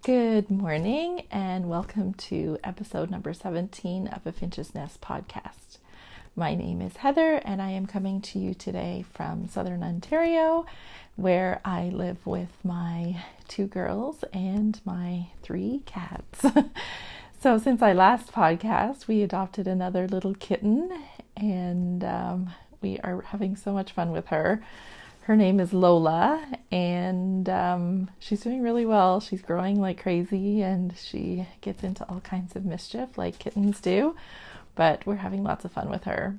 Good morning and welcome to episode number 17 of a Finch's Nest podcast. My name is Heather and I am coming to you today from Southern Ontario, where I live with my 2 girls and my 3 cats. So since I last podcast, we adopted another little kitten and we are having so much fun with her. Her name is Lola, and she's doing really well. She's growing like crazy, and she gets into all kinds of mischief like kittens do, but we're having lots of fun with her.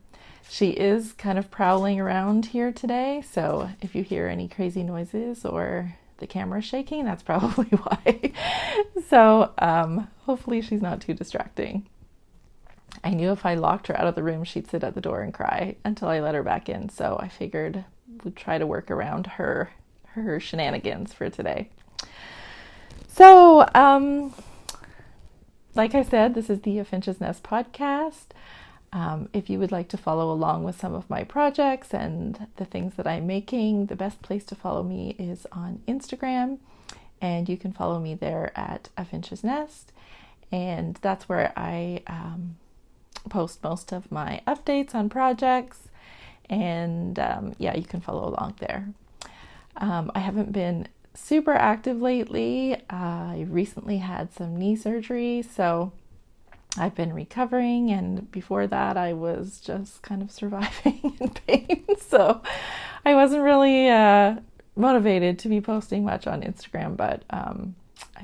She is kind of prowling around here today, so if you hear any crazy noises or the camera shaking, that's probably why. So hopefully she's not too distracting. I knew if I locked her out of the room, she'd sit at the door and cry until I let her back in, so I figured we'd try to work around her shenanigans for today. So, like I said, this is the Finch's Nest podcast. If you would like to follow along with some of my projects and the things that I'm making, the best place to follow me is on Instagram, and you can follow me there at A Finch's Nest, and that's where I post most of my updates on projects. And you can follow along there. I haven't been super active lately. I recently had some knee surgery, so I've been recovering, and before that I was just kind of surviving in pain, so I wasn't really motivated to be posting much on Instagram, but I'm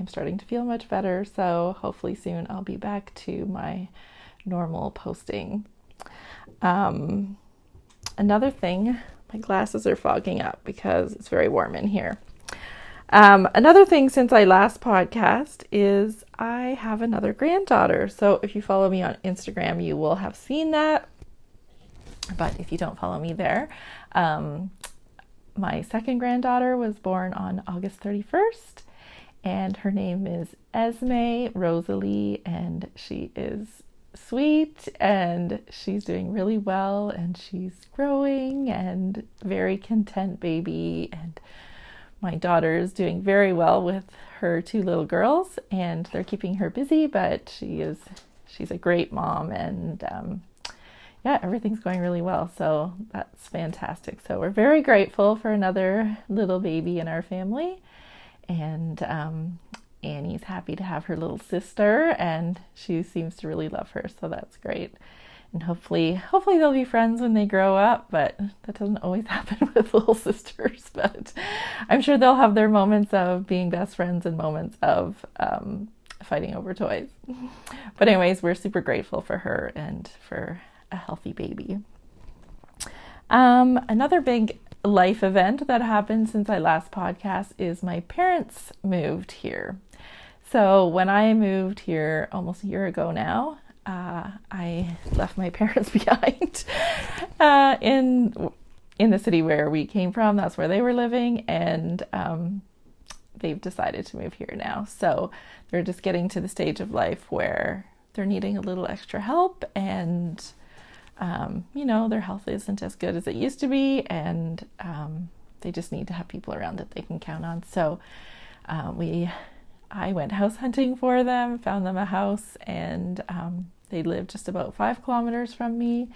starting to feel much better, so hopefully soon I'll be back to my normal posting. Another thing, my glasses are fogging up because it's very warm in here. Another thing since I last podcast is I have another granddaughter. So if you follow me on Instagram, you will have seen that. But if you don't follow me there, my second granddaughter was born on August 31st. And her name is Esme Rosalie, and she is sweet and she's doing really well and she's growing and very content baby, and my daughter is doing very well with her 2 little girls and they're keeping her busy, but she's a great mom, and everything's going really well, so that's fantastic. So we're very grateful for another little baby in our family, and Annie's happy to have her little sister, and she seems to really love her, so that's great. And hopefully they'll be friends when they grow up, but that doesn't always happen with little sisters. But I'm sure they'll have their moments of being best friends and moments of fighting over toys. But anyways, we're super grateful for her and for a healthy baby. Another big life event that happened since I last podcast is my parents moved here. So when I moved here almost a year ago now, I left my parents behind in the city where we came from. That's where they were living, and they've decided to move here now. So they're just getting to the stage of life where they're needing a little extra help, and their health isn't as good as it used to be, and they just need to have people around that they can count on. So I went house hunting for them, found them a house, and they live just about 5 kilometers from me,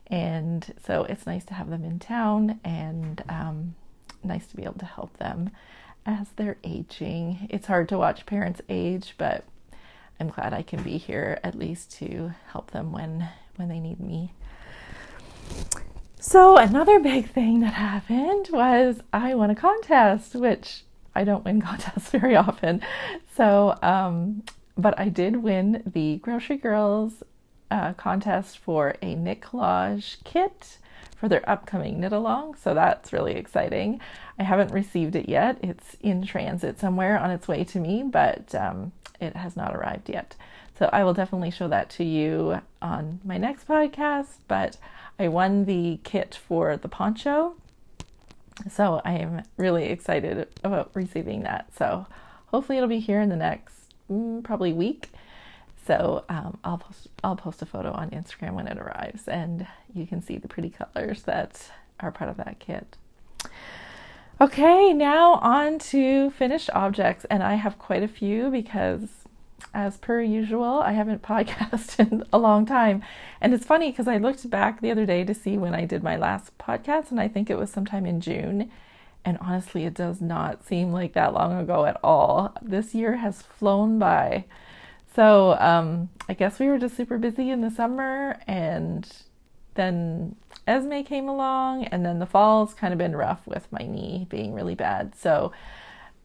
and so it's nice to have them in town, and nice to be able to help them as they're aging. It's hard to watch parents age, but I'm glad I can be here at least to help them when they need me. So another big thing that happened was I won a contest, which I don't win contests very often. So, but I did win the Grocery Girls contest for a knit collage kit for their upcoming knit along. So that's really exciting. I haven't received it yet. It's in transit somewhere on its way to me, but it has not arrived yet. So I will definitely show that to you on my next podcast, but I won the kit for the poncho. So I am really excited about receiving that. So hopefully it'll be here in the next probably week. So I'll post a photo on Instagram when it arrives, and you can see the pretty colors that are part of that kit. Okay, now on to finished objects, and I have quite a few because, as per usual, I haven't podcasted in a long time. And it's funny because I looked back the other day to see when I did my last podcast, and I think it was sometime in June. And honestly, it does not seem like that long ago at all. This year has flown by. So I guess we were just super busy in the summer, and then Esme came along, and then the fall's kind of been rough with my knee being really bad. So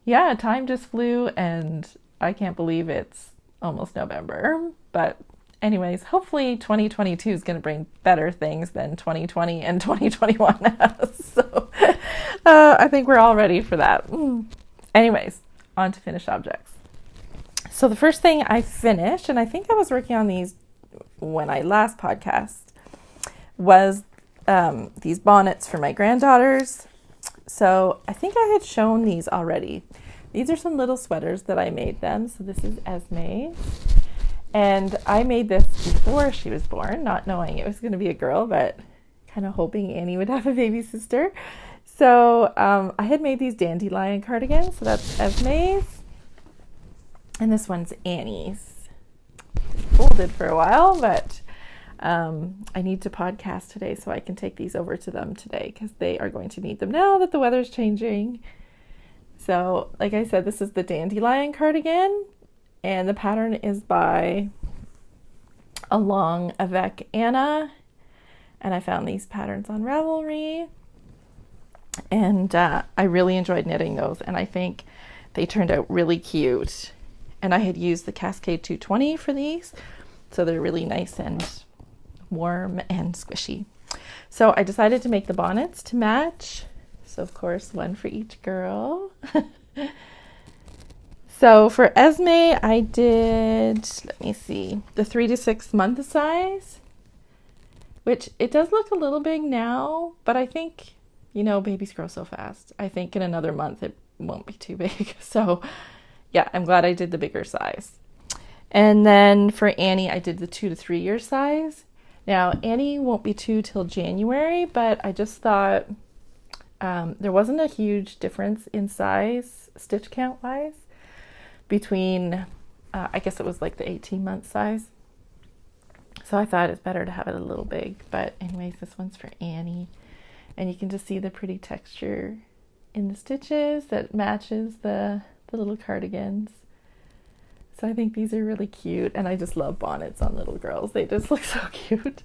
yeah, time just flew, and I can't believe it's almost November. But anyways, hopefully 2022 is going to bring better things than 2020 and 2021 has. So I think we're all ready for that. Anyways, on to finished objects. So the first thing I finished, and I think I was working on these when I last podcast, was these bonnets for my granddaughters. So I think I had shown these already. These are some little sweaters that I made them. So this is Esme. And I made this before she was born, not knowing it was going to be a girl, but kind of hoping Annie would have a baby sister. So I had made these Dandelion Cardigans. So that's Esme's. And this one's Annie's. Folded for a while, but I need to podcast today so I can take these over to them today because they are going to need them now that the weather's changing. So, like I said, this is the Dandelion Cardigan, and the pattern is by Avec Anna, and I found these patterns on Ravelry, and I really enjoyed knitting those, and I think they turned out really cute. And I had used the Cascade 220 for these, so they're really nice and warm and squishy. So I decided to make the bonnets to match. So of course, one for each girl. So for Esme, I did, let me see, the 3 to 6 month size, which it does look a little big now, but I think, babies grow so fast. I think in another month it won't be too big. So yeah, I'm glad I did the bigger size. And then for Annie, I did the 2 to 3 year size. Now, Annie won't be 2 till January, but I just thought there wasn't a huge difference in size, stitch count wise, between, I guess it was like the 18-month size. So I thought it's better to have it a little big. But anyways, this one's for Annie. And you can just see the pretty texture in the stitches that matches the little cardigans. So I think these are really cute, and I just love bonnets on little girls. They just look so cute.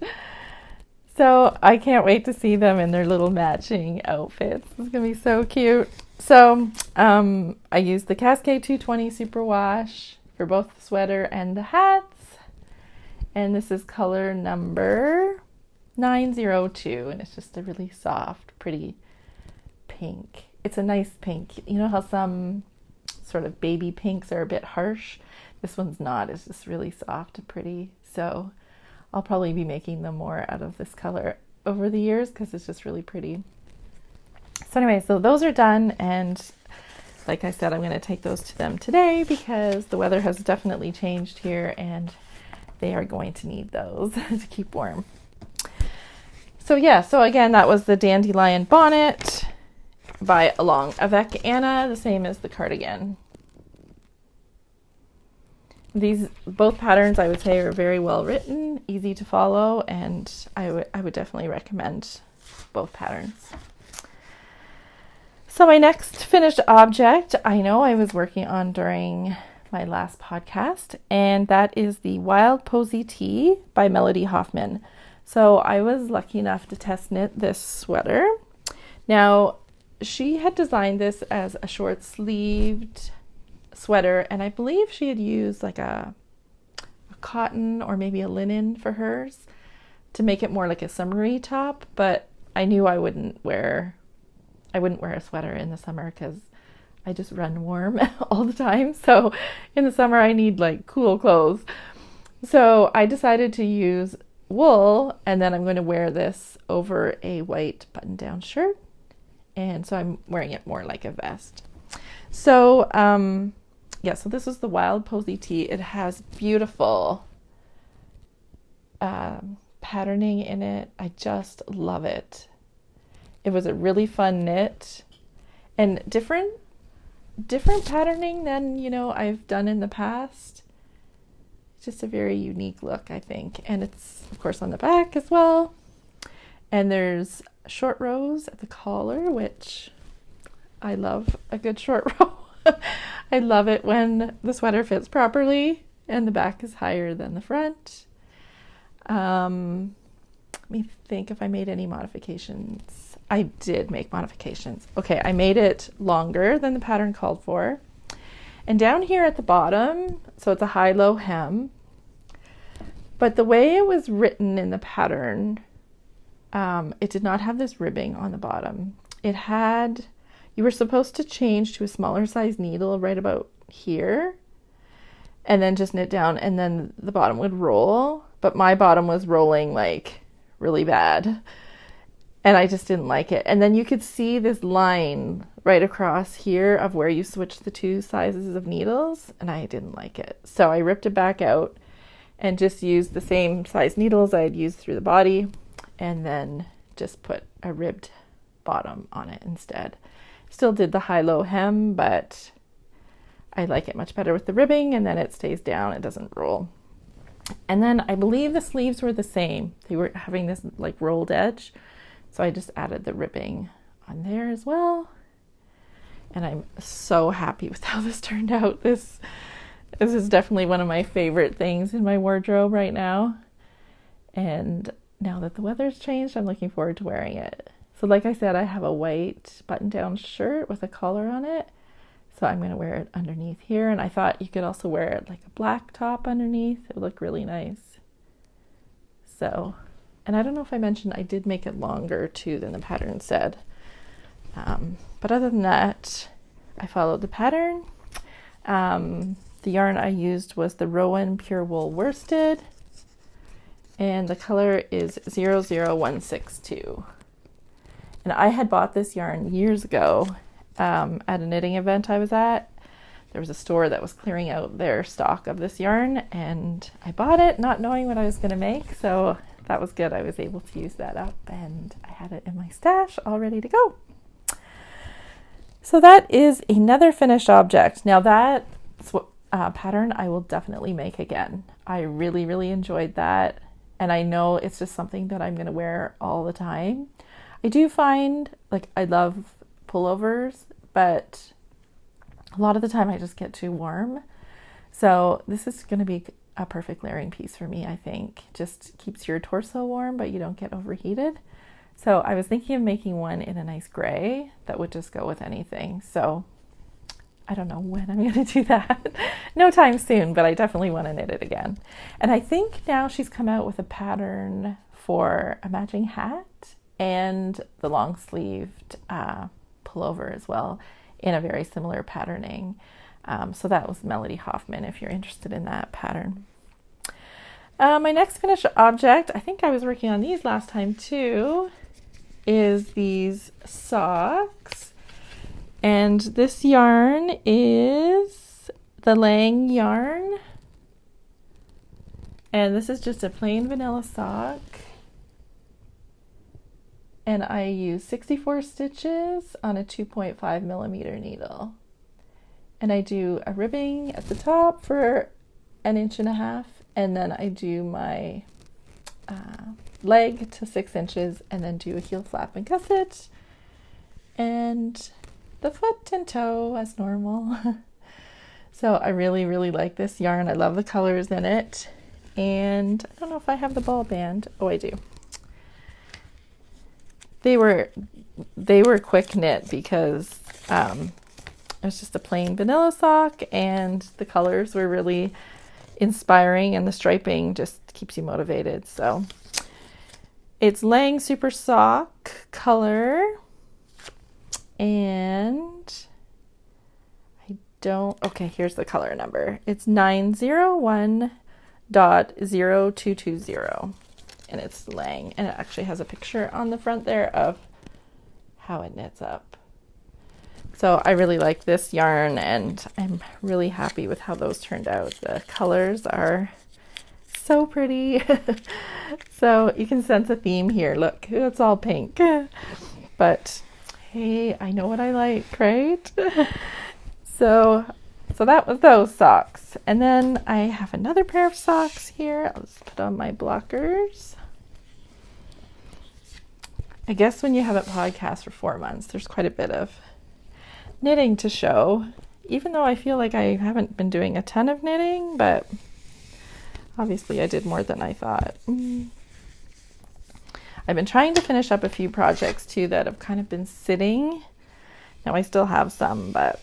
So I can't wait to see them in their little matching outfits. It's gonna be so cute. So I used the Cascade 220 Superwash for both the sweater and the hats, and this is color number 902, and it's just a really soft, pretty pink. It's a nice pink. You know how some sort of baby pinks are a bit harsh? This one's not. It's just really soft and pretty. So I'll probably be making them more out of this color over the years because it's just really pretty. So anyway, so those are done, and like I said, I'm going to take those to them today because the weather has definitely changed here and they are going to need those to keep warm. So yeah, so again, that was the Dandelion bonnet by Avec Anna, the same as the cardigan. These both patterns, I would say, are very well written, easy to follow, and I would definitely recommend both patterns. So my next finished object, I know I was working on during my last podcast, and that is the Wild Posey Tee by Melody Hoffman. So I was lucky enough to test knit this sweater. Now, she had designed this as a short sleeved sweater, and I believe she had used like a cotton or maybe a linen for hers to make it more like a summery top, but I knew I wouldn't wear a sweater in the summer because I just run warm all the time. So in the summer I need like cool clothes. So I decided to use wool, and then I'm going to wear this over a white button-down shirt, and so I'm wearing it more like a vest. So yeah, so this is the Wild Posey Tee. It has beautiful patterning in it. I just love it. It was a really fun knit, and different patterning than, you know, I've done in the past. It's just a very unique look, I think. And it's, of course, on the back as well. And there's short rows at the collar, which I love a good short row. I love it when the sweater fits properly and the back is higher than the front. Let me think if I made any modifications. I did make modifications. Okay, I made it longer than the pattern called for. And down here at the bottom, so it's a high-low hem, but the way it was written in the pattern, it did not have this ribbing on the bottom. It had, you were supposed to change to a smaller size needle right about here, and then just knit down, and then the bottom would roll, but my bottom was rolling like really bad. And I just didn't like it. And then you could see this line right across here of where you switch the two sizes of needles, and I didn't like it. So I ripped it back out and just used the same size needles I had used through the body, and then just put a ribbed bottom on it instead. Still did the high-low hem, but I like it much better with the ribbing, and then it stays down, it doesn't roll. And then I believe the sleeves were the same. They were having this like rolled edge. So I just added the ribbing on there as well. And I'm so happy with how this turned out. This is definitely one of my favorite things in my wardrobe right now. And now that the weather's changed, I'm looking forward to wearing it. So like I said, I have a white button-down shirt with a collar on it. So I'm going to wear it underneath here. And I thought you could also wear it like a black top underneath. It would look really nice. So... and I don't know if I mentioned I did make it longer too than the pattern said. But other than that, I followed the pattern. The yarn I used was the Rowan Pure Wool Worsted. And the color is 00162. And I had bought this yarn years ago at a knitting event I was at. There was a store that was clearing out their stock of this yarn. And I bought it not knowing what I was going to make. So that was good. I was able to use that up, and I had it in my stash all ready to go. So that is another finished object. Now that pattern I will definitely make again. I really, really enjoyed that, and I know it's just something that I'm going to wear all the time. I do find, like, I love pullovers, but a lot of the time I just get too warm. So this is going to be a perfect layering piece for me, I think. Just keeps your torso warm, but you don't get overheated. So I was thinking of making one in a nice gray that would just go with anything. So I don't know when I'm going to do that. No time soon, but I definitely want to knit it again. And I think now she's come out with a pattern for a matching hat and the long sleeved pullover as well in a very similar patterning. So that was Melody Hoffman, if you're interested in that pattern. My next finished object, I think I was working on these last time too, is these socks. And this yarn is the Lang yarn. And this is just a plain vanilla sock. And I use 64 stitches on a 2.5 millimeter needle. And I do a ribbing at the top for 1.5 inches, and then I do my leg to 6 inches, and then do a heel flap and gusset, and the foot and toe as normal. So I really, really like this yarn. I love the colors in it, and I don't know if I have the ball band. Oh, I do. They were quick knit because it was just a plain vanilla sock, and the colors were really inspiring, and the striping just keeps you motivated. So it's Lang Super Soxx color, and okay, here's the color number. It's 901.0220, and it's Lang, and it actually has a picture on the front there of how it knits up. So I really like this yarn, and I'm really happy with how those turned out. The colors are so pretty. So you can sense a theme here. Look, it's all pink. But Hey, I know what I like, right? So that was those socks. And then I have another pair of socks here. I'll just put on my blockers. I guess when you haven't podcast for 4 months, there's quite a bit of knitting to show, even though I feel like I haven't been doing a ton of knitting, but obviously I did more than I thought. I've been trying to finish up a few projects too that have kind of been sitting. Now I still have some, but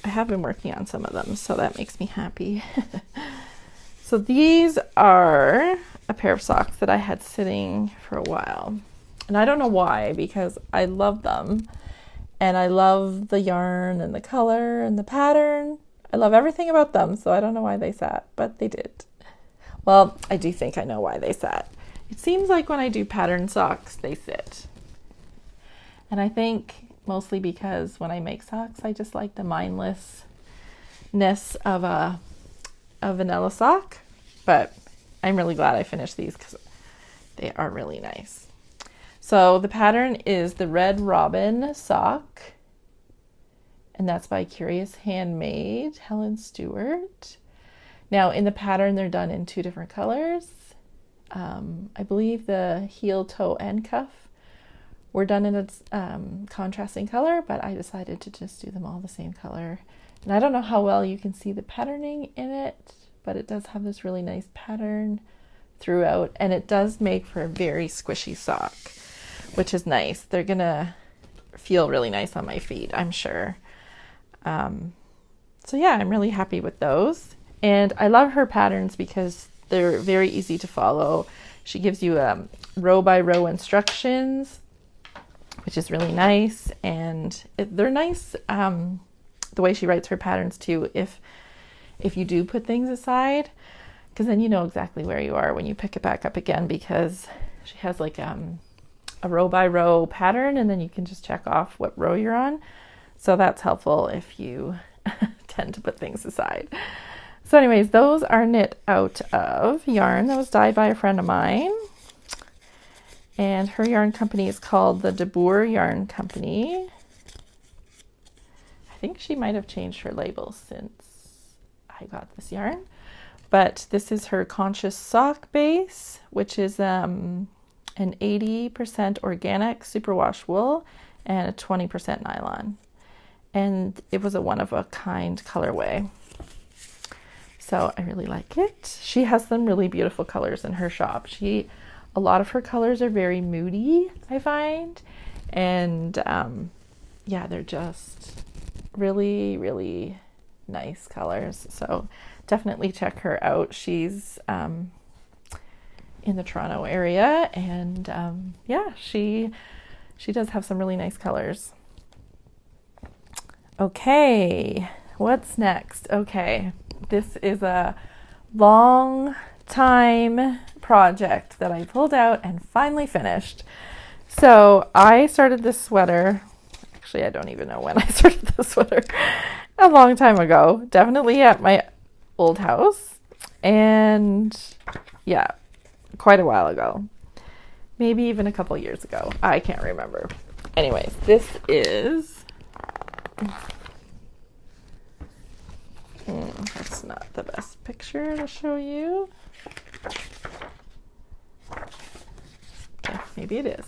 I have been working on some of them, so that makes me happy. So these are a pair of socks that I had sitting for a while. And I don't know why, because I love them. And I love the yarn and the color and the pattern. I love everything about them, so I don't know why they sat, but they did. Well, I do think I know why they sat. It seems like when I do pattern socks, they sit. And I think mostly because when I make socks, I just like the mindlessness of a vanilla sock. But I'm really glad I finished these because they are really nice. So the pattern is the Red Robin sock, and that's by Curious Handmade, Helen Stewart. Now in the pattern, they're done in 2 different colors. I believe the heel, toe, and cuff were done in a contrasting color, but I decided to just do them all the same color. And I don't know how well you can see the patterning in it, but it does have this really nice pattern throughout, and it does make for a very squishy sock, which is nice. They're gonna feel really nice on my feet, I'm sure. So yeah, I'm really happy with those. And I love her patterns because they're very easy to follow. She gives you row by row instructions, which is really nice. And they're nice the way she writes her patterns too, if you do put things aside, because then you know exactly where you are when you pick it back up again, because she has like a row by row pattern, and then you can just check off what row you're on. So that's helpful if you tend to put things aside. So anyways, those are knit out of yarn that was dyed by a friend of mine. And her yarn company is called the DeBoer Yarn Company. I think she might have changed her label since I got this yarn. But this is her Conscious Sock base, which is an 80% organic superwash wool and a 20% nylon. And it was a one-of-a-kind colorway. So I really like it. She has some really beautiful colors in her shop. A lot of her colors are very moody, I find. And yeah, they're just really, really nice colors. So definitely check her out. She's in the Toronto area, and yeah, she does have some really nice colors. Okay, what's next? Okay, this is a long time project that I pulled out and finally finished. So I started this sweater. Actually, I don't even know when I started this sweater. A long time ago, definitely at my old house, and yeah, quite a while ago, maybe even a couple years ago. I can't remember. Anyways, this is that's not the best picture to show you. Okay, maybe it is.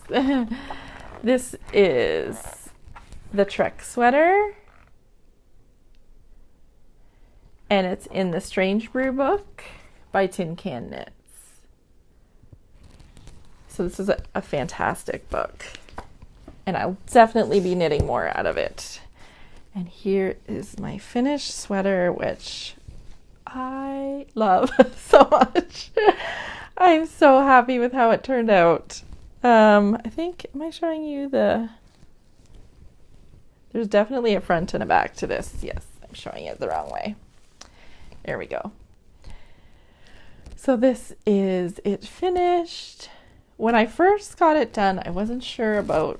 This is the Trek sweater, and it's in the Strange Brew book by Tin Can Knits. So this is a fantastic book, and I'll definitely be knitting more out of it. And here is my finished sweater, which I love so much. I'm so happy with how it turned out. I think, am I showing you there's definitely a front and a back to this. Yes, I'm showing it the wrong way. There we go. So this is it finished. When I first got it done, I wasn't sure about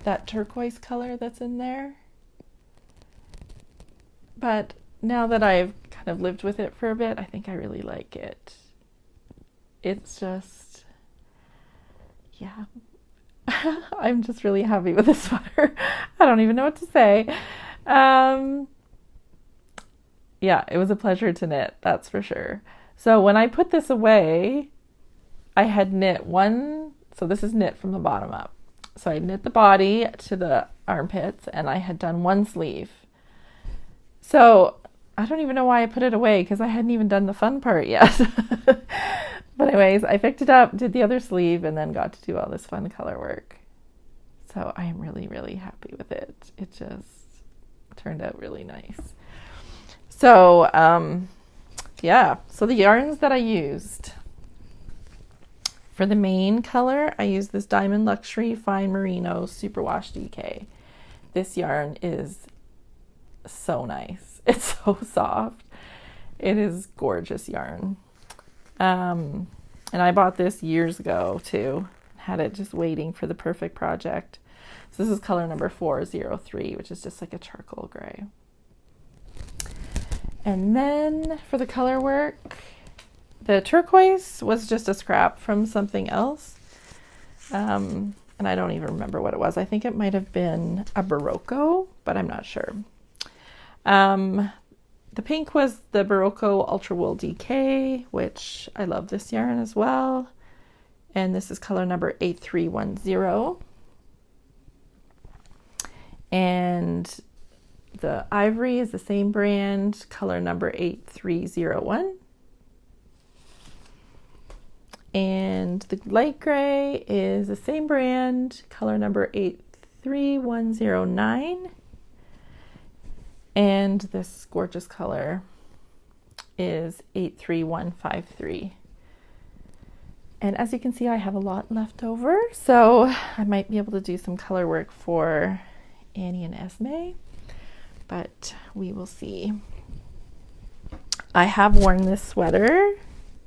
that turquoise color that's in there. But now that I've kind of lived with it for a bit, I think I really like it. It's just, yeah. I'm just really happy with this sweater. I don't even know what to say. Yeah, it was a pleasure to knit, that's for sure. So when I put this away, I had knit one, so this is knit from the bottom up. So I knit the body to the armpits, and I had done one sleeve. So I don't even know why I put it away, because I hadn't even done the fun part yet. But anyways, I picked it up, did the other sleeve, and then got to do all this fun color work. So I am really, really happy with it. It just turned out really nice. So, yeah, so the yarns that I used. For the main color, I used this Diamond Luxury Fine Merino Superwash DK. This yarn is so nice. It's so soft. It is gorgeous yarn. And I bought this years ago too. Had it just waiting for the perfect project. So this is color number 403, which is just like a charcoal gray. And then for the color work, the turquoise was just a scrap from something else. And I don't even remember what it was. I think it might have been a Berroco, but I'm not sure. The pink was the Berroco Ultra Wool DK, which I love this yarn as well. And this is color number 8310. And the ivory is the same brand, color number 8301. And the light gray is the same brand, color number 83109. And this gorgeous color is 83153. And as you can see, I have a lot left over, so I might be able to do some color work for Annie and Esme, but we will see. I have worn this sweater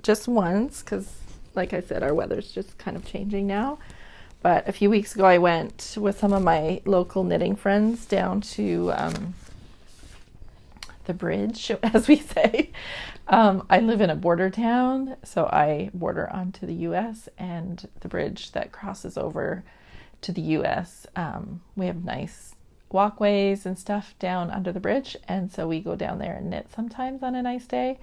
just once because, like I said, our weather's just kind of changing now. But a few weeks ago, I went with some of my local knitting friends down to the bridge, as we say. I live in a border town, so I border onto the US, and the bridge that crosses over to the US, we have nice walkways and stuff down under the bridge, and so we go down there and knit sometimes on a nice day.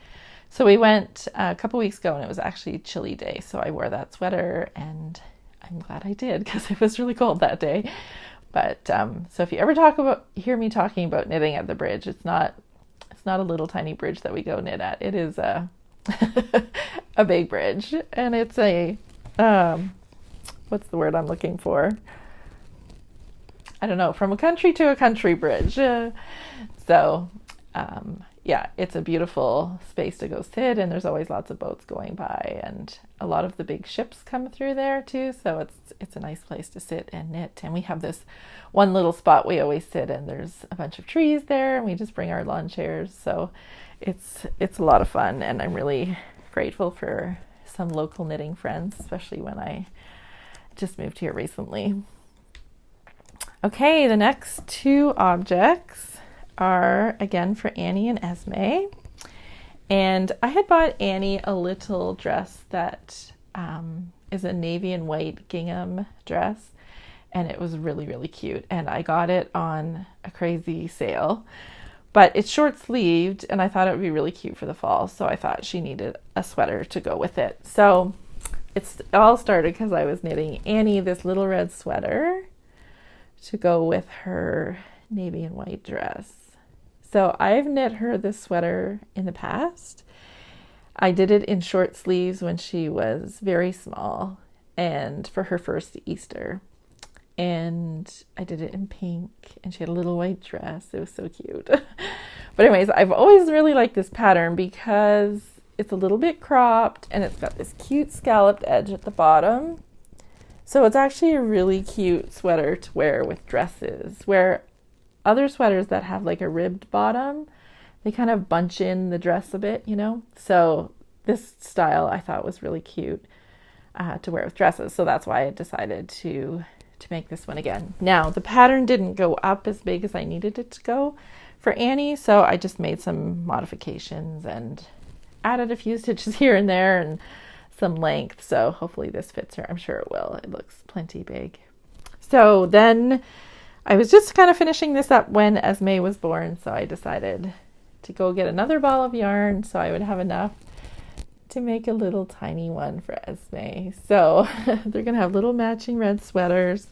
So we went a couple weeks ago, and it was actually a chilly day, so I wore that sweater, and I'm glad I did because it was really cold that day. But so if you ever hear me talking about knitting at the bridge, it's not a little tiny bridge that we go knit at. It is a a big bridge, and it's a what's the word I'm looking for? I don't know, from a country to a country bridge. Yeah, it's a beautiful space to go sit, and there's always lots of boats going by, and a lot of the big ships come through there too, so it's a nice place to sit and knit. And we have this one little spot we always sit in. There's a bunch of trees there, and we just bring our lawn chairs, so it's a lot of fun, and I'm really grateful for some local knitting friends, especially when I just moved here recently. Okay, the next two objects are again for Annie and Esme, and I had bought Annie a little dress that is a navy and white gingham dress, and it was really, really cute, and I got it on a crazy sale, but it's short sleeved, and I thought it would be really cute for the fall, so I thought she needed a sweater to go with it. So it all started because I was knitting Annie this little red sweater to go with her navy and white dress. So I've knit her this sweater in the past. I did it in short sleeves when she was very small and for her first Easter. And I did it in pink, and she had a little white dress. It was so cute. But anyways, I've always really liked this pattern because it's a little bit cropped and it's got this cute scalloped edge at the bottom. So it's actually a really cute sweater to wear with dresses, where other sweaters that have like a ribbed bottom, they kind of bunch in the dress a bit, you know? So this style I thought was really cute to wear with dresses. So that's why I decided to make this one again. Now, the pattern didn't go up as big as I needed it to go for Annie, so I just made some modifications and added a few stitches here and there and some length, so hopefully this fits her. I'm sure it will. It looks plenty big. So then I was just kind of finishing this up when Esme was born, so I decided to go get another ball of yarn so I would have enough to make a little tiny one for Esme. So they're going to have little matching red sweaters,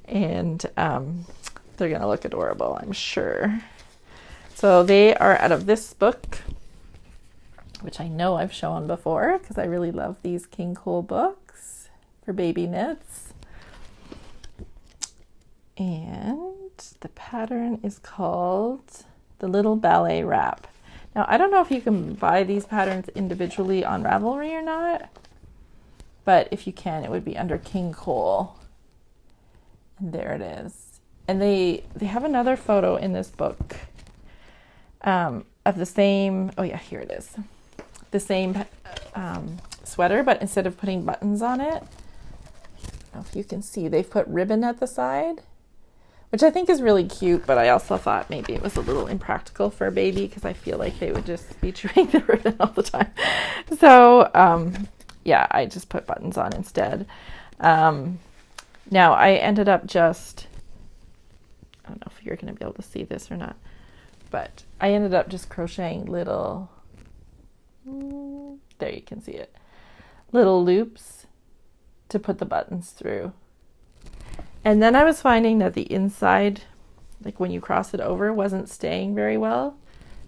and they're going to look adorable, I'm sure. So they are out of this book, which I know I've shown before because I really love these King Cole books for baby knits. And the pattern is called The Little Ballet Wrap. Now, I don't know if you can buy these patterns individually on Ravelry or not, but if you can, it would be under King Cole. And there it is. And they have another photo in this book of the same, oh yeah, here it is. The same sweater, but instead of putting buttons on it, I don't know if you can see, they've put ribbon at the side, which I think is really cute, but I also thought maybe it was a little impractical for a baby because I feel like they would just be chewing the ribbon all the time. So, yeah, I just put buttons on instead. Now, I ended up just, I don't know if you're going to be able to see this or not, but I ended up just crocheting little, there you can see it, little loops to put the buttons through. And then I was finding that the inside, like when you cross it over, wasn't staying very well.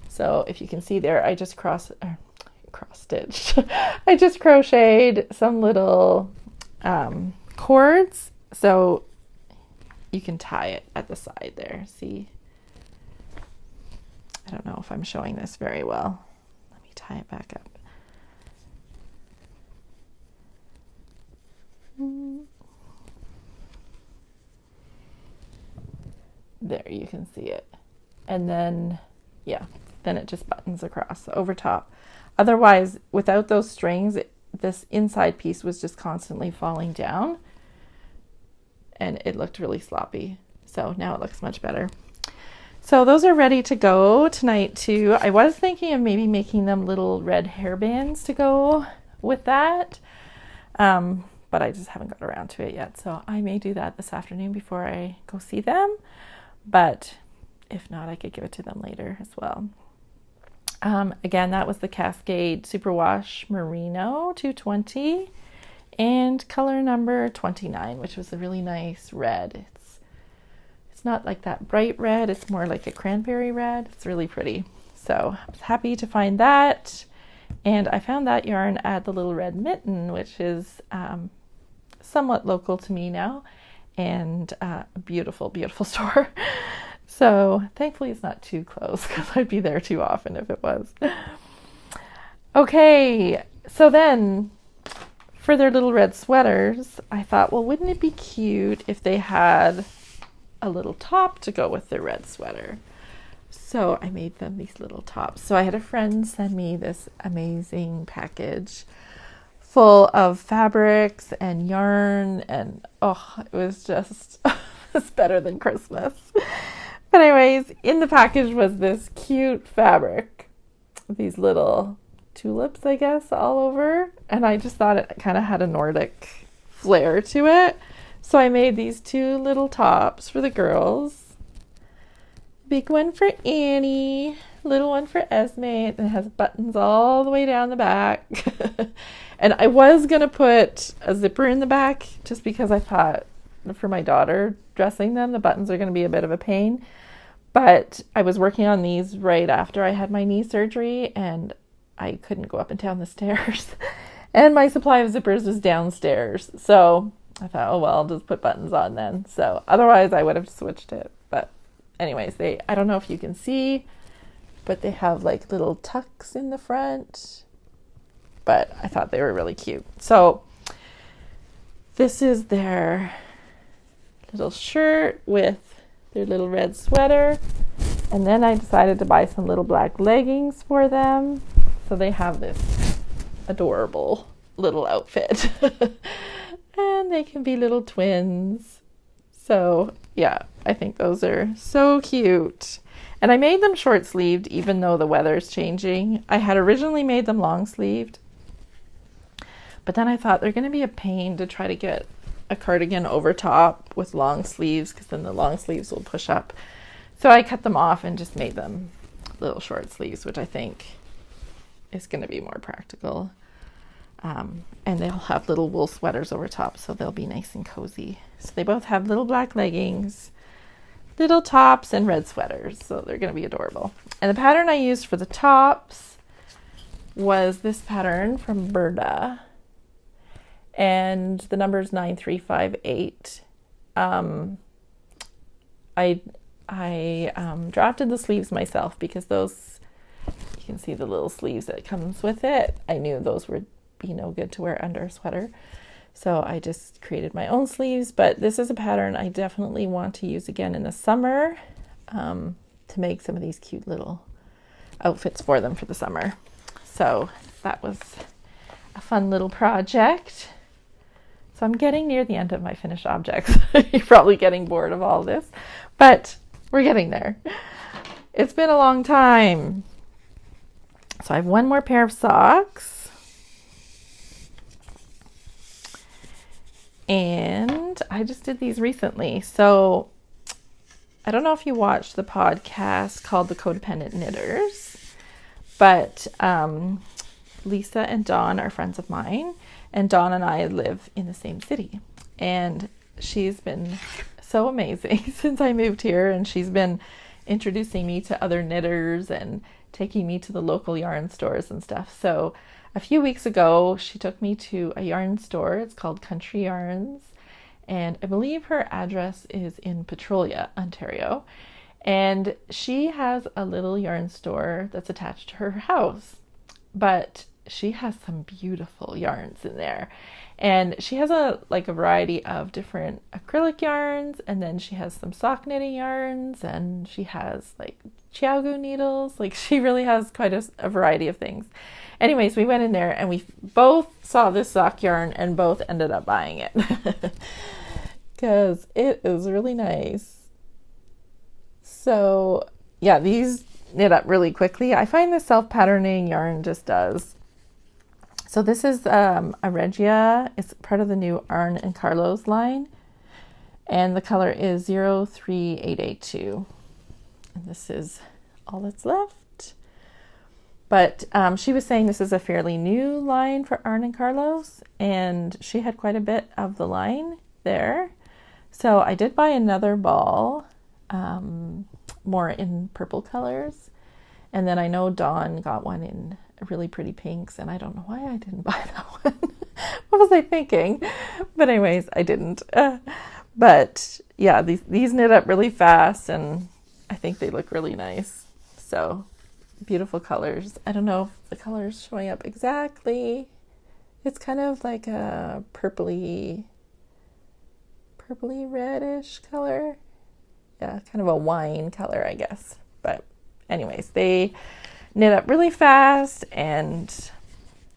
So if you can see there, I just cross-stitched. I just crocheted some little cords so you can tie it at the side there. See? I don't know if I'm showing this very well. Let me tie it back up. There, you can see it. And then, yeah, then it just buttons across over top. Otherwise, without those strings, this inside piece was just constantly falling down and it looked really sloppy. So now it looks much better. So those are ready to go tonight too. I was thinking of maybe making them little red hairbands to go with that. But I just haven't got around to it yet. So I may do that this afternoon before I go see them. But if not, I could give it to them later as well. Again, that was the Cascade Superwash Merino 220 and color number 29, which was a really nice red. It's not like that bright red. It's more like a cranberry red. It's really pretty. So I was happy to find that. And I found that yarn at the Little Red Mitten, which is somewhat local to me now, and a beautiful, beautiful store. So thankfully it's not too close because I'd be there too often if it was. Okay, so then for their little red sweaters, I thought, well, wouldn't it be cute if they had a little top to go with their red sweater? So I made them these little tops. So I had a friend send me this amazing package full of fabrics and yarn, and oh, it was just it's better than Christmas. But anyways, in the package was this cute fabric, these little tulips, I guess, all over, and I just thought it kind of had a Nordic flair to it. So I made these two little tops for the girls. Big one for Annie, little one for Esme, and it has buttons all the way down the back. And I was going to put a zipper in the back just because I thought for my daughter dressing them, the buttons are going to be a bit of a pain. But I was working on these right after I had my knee surgery and I couldn't go up and down the stairs. And my supply of zippers was downstairs. So I thought, oh, well, I'll just put buttons on then. So otherwise I would have switched it. But anyways, I don't know if you can see, but they have like little tucks in the front. But I thought they were really cute. So this is their little shirt with their little red sweater. And then I decided to buy some little black leggings for them. So they have this adorable little outfit. And they can be little twins. So yeah, I think those are so cute. And I made them short sleeved even though the weather's changing. I had originally made them long sleeved. But then I thought they're going to be a pain to try to get a cardigan over top with long sleeves, because then the long sleeves will push up. So I cut them off and just made them little short sleeves, which I think is going to be more practical. And they'll have little wool sweaters over top, so they'll be nice and cozy. So they both have little black leggings, little tops, and red sweaters, so they're going to be adorable. And the pattern I used for the tops was this pattern from Burda, and the number is 9358. I drafted the sleeves myself because those, you can see the little sleeves that comes with it. I knew those would be no good to wear under a sweater, so I just created my own sleeves. But this is a pattern I definitely want to use again in the summer, to make some of these cute little outfits for them for the summer. So that was a fun little project. So I'm getting near the end of my finished objects. You're probably getting bored of all this, but we're getting there. It's been a long time. So I have one more pair of socks. And I just did these recently. So I don't know if you watched the podcast called The Codependent Knitters, but Lisa and Dawn are friends of mine, and Dawn and I live in the same city. And she's been so amazing since I moved here, and she's been introducing me to other knitters and taking me to the local yarn stores and stuff. So a few weeks ago, she took me to a yarn store. It's called Country Yarns, and I believe her address is in Petrolia, Ontario. And she has a little yarn store that's attached to her house, but she has some beautiful yarns in there. And she has a variety of different acrylic yarns, and then she has some sock knitting yarns, and she has chiaogu needles. She really has quite a variety of things. Anyways, we went in there and we both saw this sock yarn and both ended up buying it because it is really nice. So yeah, these knit up really quickly. I find the self-patterning yarn just does. So this is a Regia. It's part of the new Arne Carlos line, and the color is 03882. And this is all that's left. But she was saying this is a fairly new line for Arne Carlos, and she had quite a bit of the line there. So I did buy another ball, more in purple colors. And then I know Dawn got one in really pretty pinks, and I don't know why I didn't buy that one. What was I thinking? But anyways, I didn't. But yeah, these knit up really fast, and I think they look really nice. So beautiful colors. I don't know if the color is showing up exactly. It's kind of like a purpley reddish color. Yeah, kind of a wine color, I guess. But anyways, they knit up really fast, and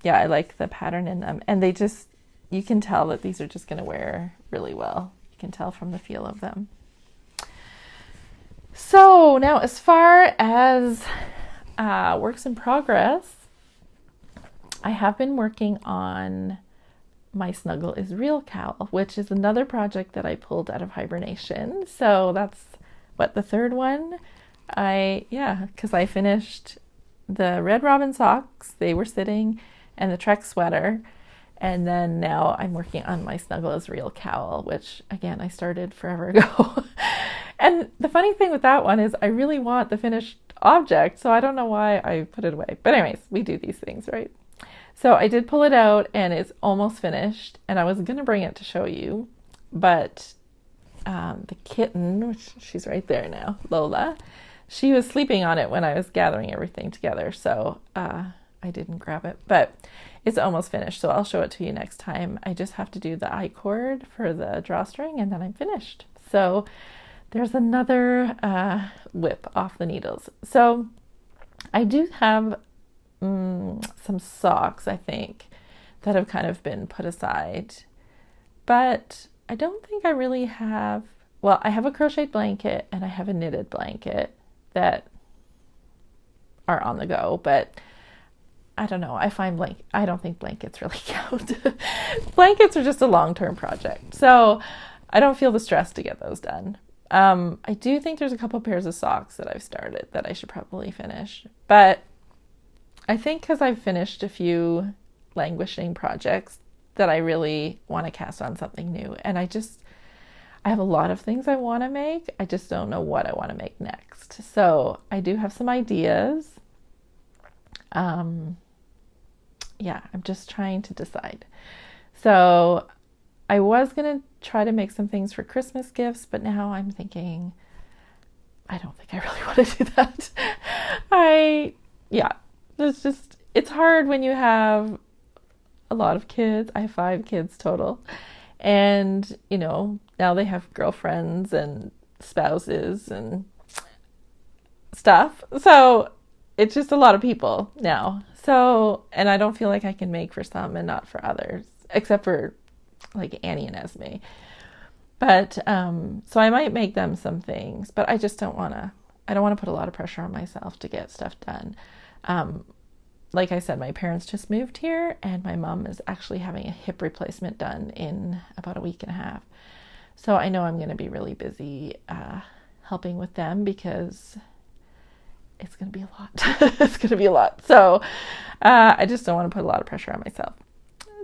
yeah, I like the pattern in them. And they just, you can tell that these are just going to wear really well. You can tell from the feel of them. So now, as far as works in progress, I have been working on My Snuggle is Real cowl, which is another project that I pulled out of hibernation. So that's the third one. Because I finished the Red Robin socks, they were sitting, and the Trek sweater, and then now I'm working on My Snuggle is Real cowl, which again I started forever ago. And the funny thing with that one is I really want the finished object, so I don't know why I put it away. But anyways, we do these things, right? So I did pull it out, and it's almost finished, and I was gonna bring it to show you, but the kitten, which she's right there now, Lola, she was sleeping on it when I was gathering everything together, so I didn't grab it, but it's almost finished, so I'll show it to you next time. I just have to do the I-cord for the drawstring, and then I'm finished. So there's another whip off the needles. So I do have some socks, I think, that have kind of been put aside, but I don't think I really have, well, I have a crocheted blanket and I have a knitted blanket that are on the go, but I don't know. I don't think blankets really count. Blankets are just a long-term project. So I don't feel the stress to get those done. I do think there's a couple pairs of socks that I've started that I should probably finish. But I think because I've finished a few languishing projects that I really want to cast on something new. And I have a lot of things I want to make. I just don't know what I want to make next. So I do have some ideas. I'm just trying to decide. So I was going to try to make some things for Christmas gifts, but now I'm thinking, I don't think I really want to do that. It's hard when you have a lot of kids. I have 5 kids total. And, now they have girlfriends and spouses and stuff. So it's just a lot of people now. So, and I don't feel like I can make for some and not for others, except for like Annie and Esme. But, so I might make them some things, but I just don't want to put a lot of pressure on myself to get stuff done. Like I said, my parents just moved here and my mom is actually having a hip replacement done in about a week and a half. So I know I'm going to be really busy, helping with them because it's going to be a lot. It's going to be a lot. So, I just don't want to put a lot of pressure on myself.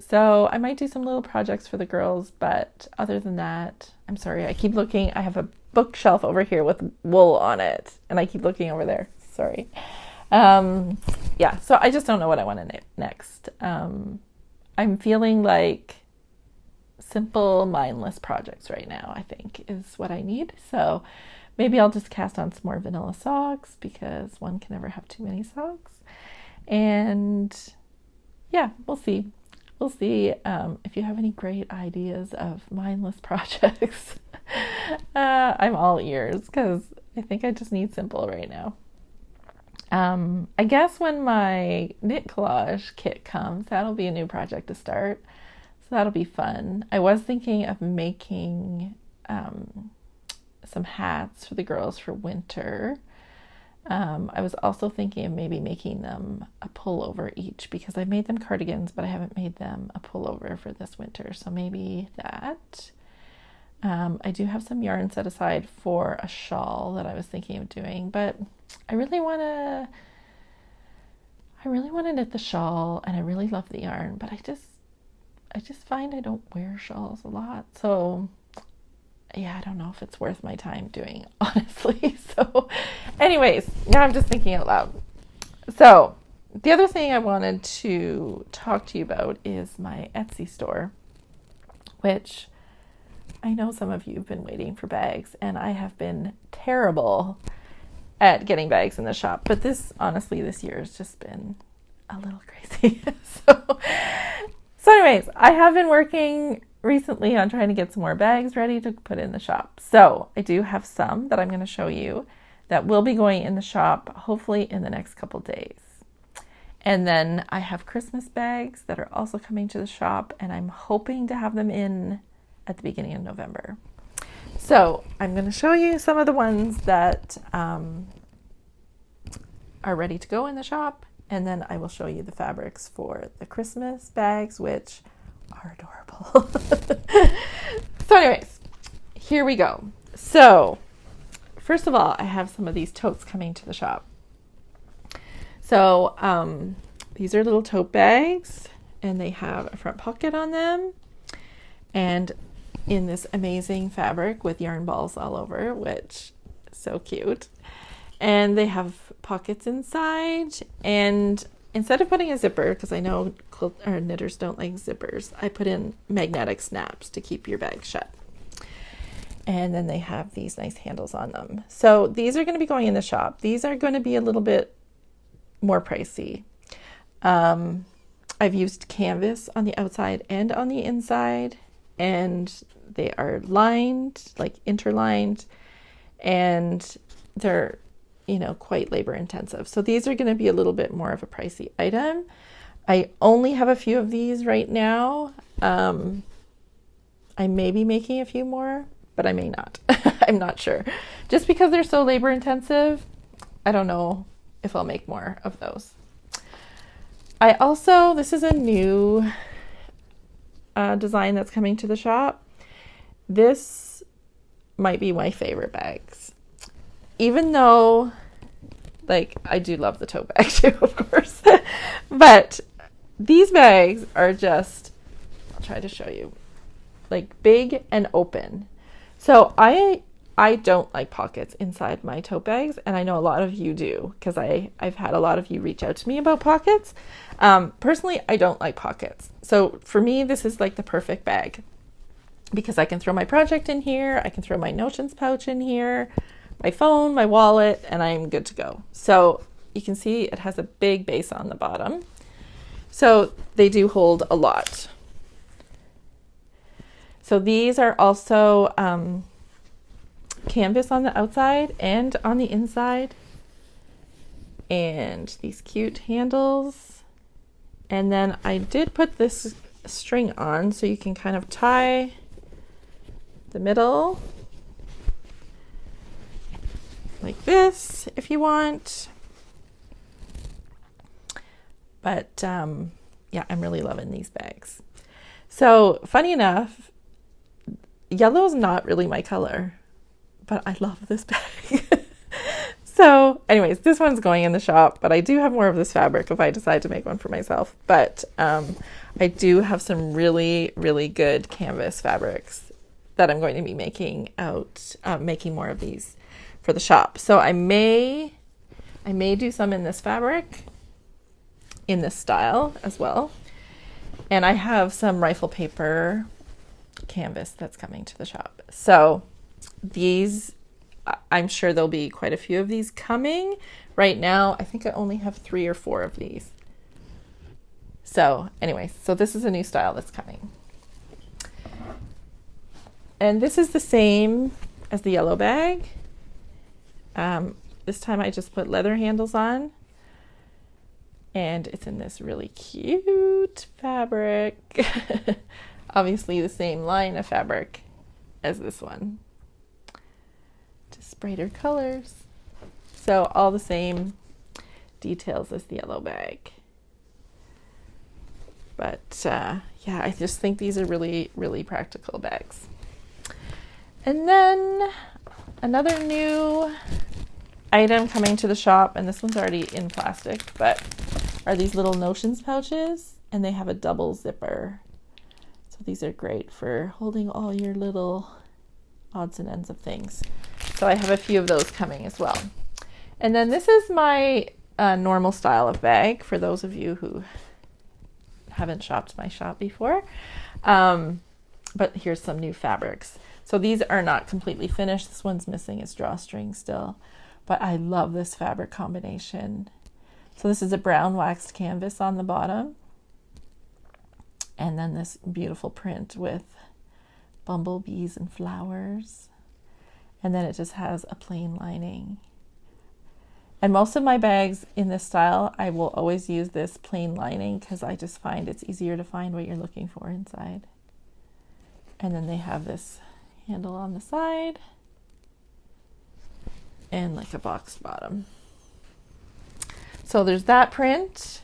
So I might do some little projects for the girls, but other than that, I'm sorry. I keep looking. I have a bookshelf over here with wool on it and I keep looking over there. Sorry. So I just don't know what I want to next. I'm feeling like simple, mindless projects right now, I think is what I need. So maybe I'll just cast on some more vanilla socks because one can never have too many socks. And yeah, we'll see. We'll see if you have any great ideas of mindless projects. I'm all ears because I think I just need simple right now. I guess when my knit collage kit comes, that'll be a new project to start. So that'll be fun. I was thinking of making some hats for the girls for winter. I was also thinking of maybe making them a pullover each because I made them cardigans, but I haven't made them a pullover for this winter. So maybe that. I do have some yarn set aside for a shawl that I was thinking of doing, but I really want to knit the shawl and I really love the yarn, but I just find I don't wear shawls a lot. So yeah, I don't know if it's worth my time doing, honestly. So anyways, now I'm just thinking out loud. So the other thing I wanted to talk to you about is my Etsy store, which I know some of you have been waiting for bags and I have been terrible at getting bags in the shop, but this year has just been a little crazy. So anyways, I have been working recently on trying to get some more bags ready to put in the shop. So I do have some that I'm going to show you that will be going in the shop hopefully in the next couple days. And then I have Christmas bags that are also coming to the shop and I'm hoping to have them in at the beginning of November. So I'm going to show you some of the ones that are ready to go in the shop, and then I will show you the fabrics for the Christmas bags, which are adorable. So anyways, here we go. So first of all, I have some of these totes coming to the shop. So these are little tote bags and they have a front pocket on them and in this amazing fabric with yarn balls all over, which is so cute. And they have pockets inside, and instead of putting a zipper, because I know knitters don't like zippers, I put in magnetic snaps to keep your bag shut. And then they have these nice handles on them. So these are going to be going in the shop. These are going to be a little bit more pricey. I've used canvas on the outside and on the inside, and they are lined, like interlined, and they're, quite labor intensive. So these are going to be a little bit more of a pricey item. I only have a few of these right now. I may be making a few more, but I may not. I'm not sure. Just because they're so labor intensive, I don't know if I'll make more of those. This is a new design that's coming to the shop. This might be my favorite bags. Even though, like, I do love the tote bag too, of course. But these bags are just, I'll try to show you, like big and open. So I don't like pockets inside my tote bags, and I know a lot of you do, because I've had a lot of you reach out to me about pockets. Personally, I don't like pockets. So for me, this is like the perfect bag, because I can throw my project in here, I can throw my notions pouch in here, my phone, my wallet, and I'm good to go. So you can see it has a big base on the bottom. So they do hold a lot. So these are also canvas on the outside and on the inside. And these cute handles. And then I did put this string on so you can kind of tie the middle like this if you want. But yeah, I'm really loving these bags. So funny enough, yellow is not really my color, but I love this bag. So anyways, this one's going in the shop, but I do have more of this fabric if I decide to make one for myself. But I do have some really, really good canvas fabrics that I'm going to be making more of these for the shop. So I may do some in this fabric, in this style as well. And I have some rifle paper canvas that's coming to the shop. So these, I'm sure there'll be quite a few of these coming. Right now, I think I only have 3 or 4 of these. So anyway, so this is a new style that's coming. And this is the same as the yellow bag. This time I just put leather handles on. And it's in this really cute fabric. Obviously the same line of fabric as this one. Just brighter colors. So all the same details as the yellow bag. But yeah, I just think these are really, really practical bags. And then another new item coming to the shop, and this one's already in plastic, but are these little notions pouches, and they have a double zipper. So these are great for holding all your little odds and ends of things. So I have a few of those coming as well. And then this is my normal style of bag for those of you who haven't shopped my shop before. But here's some new fabrics. So these are not completely finished. This one's missing its drawstring still, but I love this fabric combination. So this is a brown waxed canvas on the bottom, and then this beautiful print with bumblebees and flowers, and then it just has a plain lining. And most of my bags in this style, I will always use this plain lining because I just find it's easier to find what you're looking for inside. And then they have this handle on the side and like a boxed bottom. So there's that print,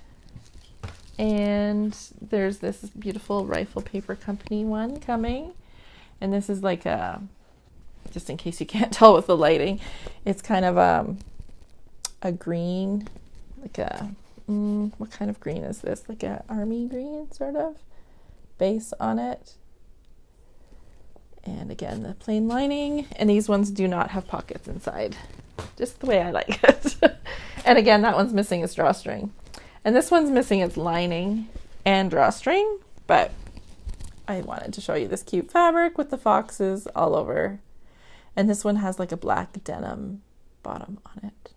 and there's this beautiful Rifle Paper Company one coming, and this is like a, just in case you can't tell with the lighting, it's kind of a green, like a what kind of green is this, like a army green sort of base on it. And again, the plain lining, and these ones do not have pockets inside, just the way I like it. And again, that one's missing its drawstring, and this one's missing its lining and drawstring, but I wanted to show you this cute fabric with the foxes all over. And this one has like a black denim bottom on it.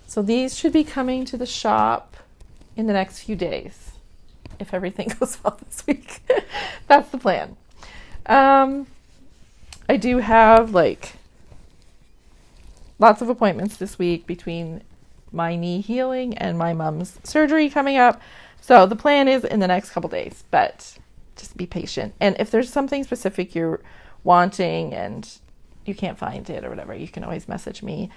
So these should be coming to the shop in the next few days, if everything goes well this week. That's the plan. I do have like lots of appointments this week between my knee healing and my mom's surgery coming up. So the plan is in the next couple days, but just be patient. And if there's something specific you're wanting and you can't find it or whatever, you can always message me.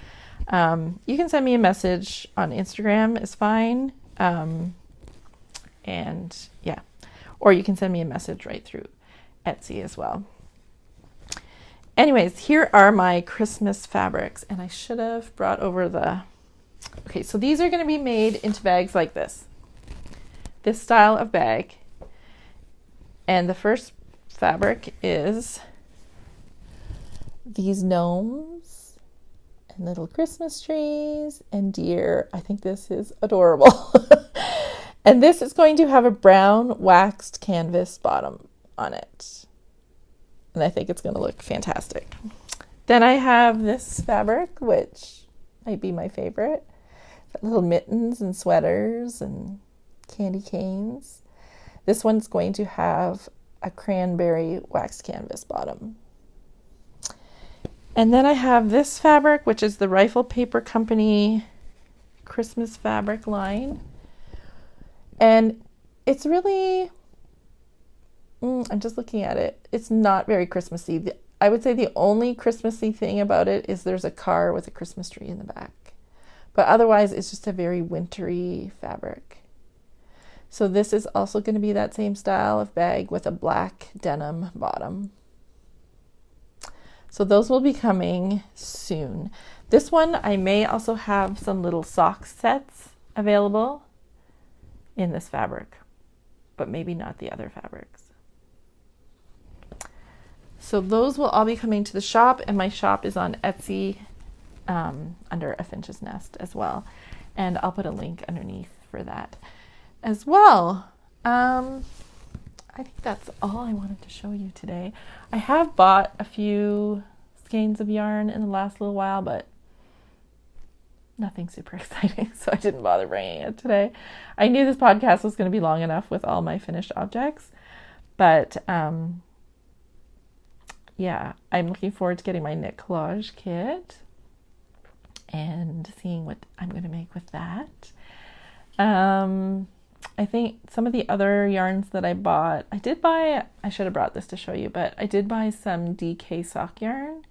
You can send me a message on Instagram is fine. And yeah, or you can send me a message right through Etsy as well. Anyways, here are my Christmas fabrics, and I should have brought over okay, so these are going to be made into bags like this style of bag. And the first fabric is these gnomes and little Christmas trees and deer. I think this is adorable. And this is going to have a brown waxed canvas bottom on it. And I think it's going to look fantastic. Then I have this fabric, which might be my favorite. Got little mittens and sweaters and candy canes. This one's going to have a cranberry waxed canvas bottom. And then I have this fabric, which is the Rifle Paper Company Christmas fabric line. And it's really, I'm just looking at it. It's not very Christmassy. I would say the only Christmassy thing about it is there's a car with a Christmas tree in the back. But otherwise, it's just a very wintry fabric. So this is also going to be that same style of bag with a black denim bottom. So those will be coming soon. This one, I may also have some little sock sets available in this fabric, but maybe not the other fabrics. So those will all be coming to the shop, and my shop is on Etsy under A Finch's Nest as well. And I'll put a link underneath for that as well. I think that's all I wanted to show you today. I have bought a few skeins of yarn in the last little while, but nothing super exciting, so I didn't bother bringing it today. I knew this podcast was going to be long enough with all my finished objects, but yeah, I'm looking forward to getting my knit collage kit and seeing what I'm going to make with that. I think some of the other yarns that I bought, I should have brought this to show you, but I did buy some DK sock yarn,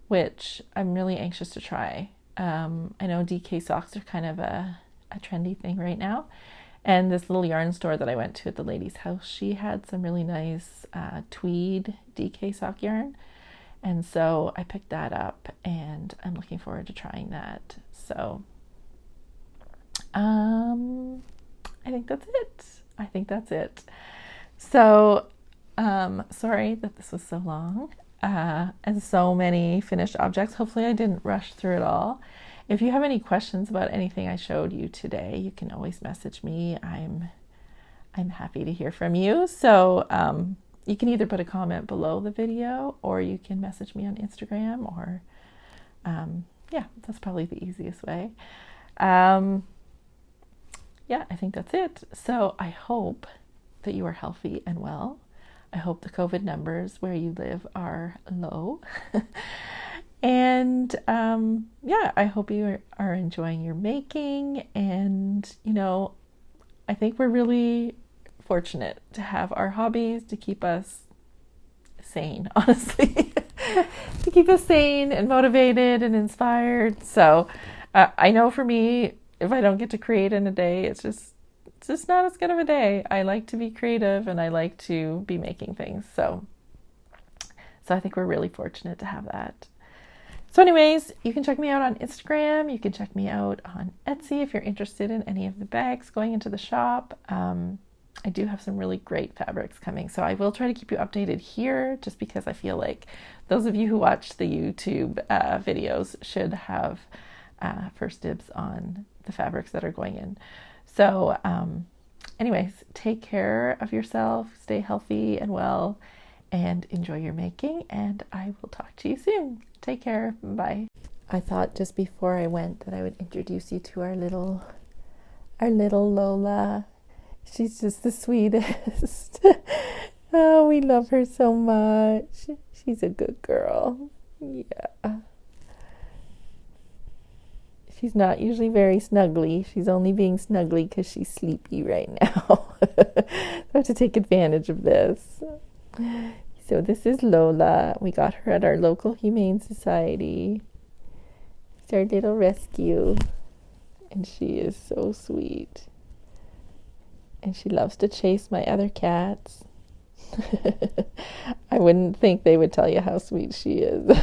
which I'm really anxious to try. I know DK socks are kind of a trendy thing right now. And this little yarn store that I went to at the lady's house, she had some really nice tweed DK sock yarn. And so I picked that up, and I'm looking forward to trying that. So I think that's it. So sorry that this was so long and so many finished objects. Hopefully I didn't rush through it all. If you have any questions about anything I showed you today, you can always message me. I'm happy to hear from you. So you can either put a comment below the video, or you can message me on Instagram, or yeah, that's probably the easiest way. Yeah, I think that's it. So I hope that you are healthy and well. I hope the COVID numbers where you live are low. And yeah, I hope you are enjoying your making. And, you know, I think we're really fortunate to have our hobbies to keep us sane, honestly. To keep us sane and motivated and inspired. So I know for me, if I don't get to create in a day, it's just not as good of a day. I like to be creative, and I like to be making things. So I think we're really fortunate to have that. So anyways, you can check me out on Instagram. You can check me out on Etsy if you're interested in any of the bags going into the shop. I do have some really great fabrics coming, so I will try to keep you updated here, just because I feel like those of you who watch the YouTube videos should have first dibs on the fabrics that are going in. So anyways, take care of yourself, stay healthy and well, and enjoy your making, and I will talk to you soon. Take care. Bye. I thought just before I went that I would introduce you to our little Lola. She's just the sweetest. Oh, we love her so much. She's a good girl. Yeah. She's not usually very snuggly. She's only being snuggly because she's sleepy right now. I have to take advantage of this. So this is Lola. We got her at our local Humane Society. It's our little rescue. And she is so sweet. and she loves to chase my other cats. I wouldn't think they would tell you how sweet she is.